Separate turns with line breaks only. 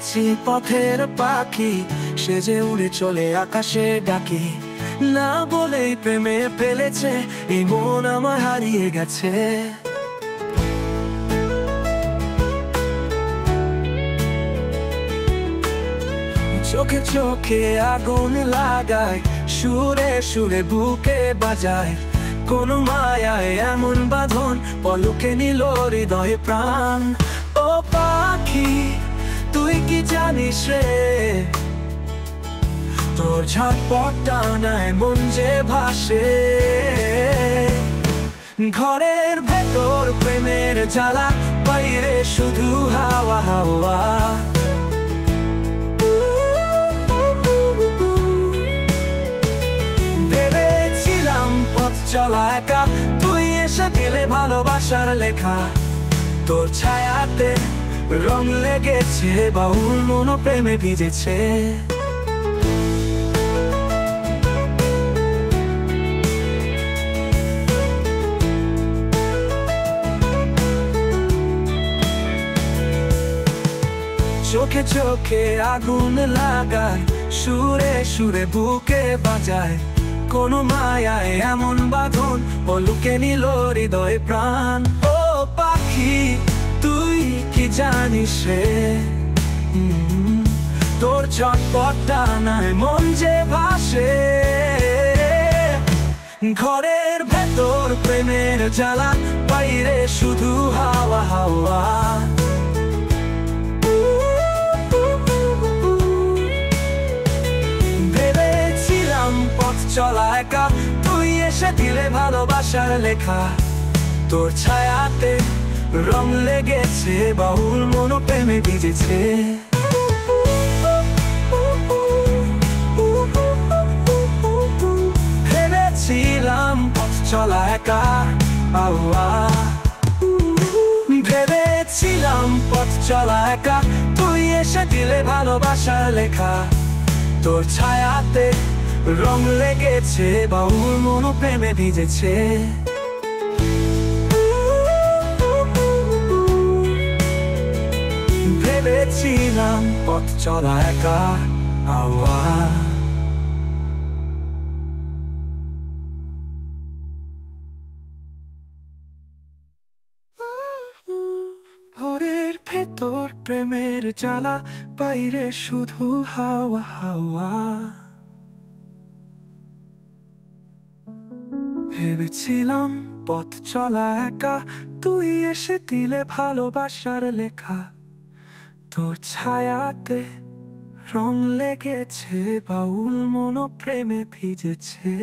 আছি পথের পাখি, সে যে উড়ে চলে আকাশে ডাকি। না বলেই প্রেমে ফেলেছে, এই মন আমার হারিয়ে গেছে। চোখে চোখে আগুন লাগায়, সুরে সুরে বুকে বাজায়। কোন মায়ায় এমন বাঁধন, পলকে নিল হৃদয়ে প্রাণ। ও পাখি, তুই কি জানিস রে, তোর ঝটপট টানায় মন যে ভাসে। ঘরের ভেতর প্রেমের জ্বালা, বাইরে শুধু হাওয়া হাওয়া। ভেবেছিলাম পথ চলা একা, তুই এসে দিলে ভালোবাসার লেখা। তোর ছায়াতে রং লেগেছে, বাউল মন প্রেমে ভিজেছে। চোখে চোখে আগুন লাগায়, সুরে সুরে বুকে বাজায়। কোন মায়ায় এমন বাঁধন, পলকে নিল হৃদয়ে প্রাণ। ও পাখি, তুই কি জানিস রে, তোর ঝটপট টানায় মন যে ভাসে। ঘরের ভেতর প্রেমের জ্বালা, বাইরে শুধু হাওয়া হাওয়া। পথ চলা একা, তুই এসে দিলে ভালোবাসার লেখা। তোর ছায়াতে রং লেগেছে, বাউল মন প্রেমে ভিজেছে। ভেবেছিলাম পথ চলা একা, ভেবেছিলাম পথ চলা একা, তুই এসে দিলে ভালোবাসার লেখা। তোর ছায়াতে রং লেগেছে, বাউল মন প্রেমে ভিজেছে। ভেবেছিলাম পথ চলা একা, ঘরের ভেতর প্রেমের জ্বালা, বাইরে শুধু হাওয়া হাওয়া। ভেবেছিলাম পথ চলা একা, তুই এসে দিলে ভালোবাসার লেখা। তোর ছায়াতে রং লেগেছে, বাউল মন প্রেমে ভিজেছে।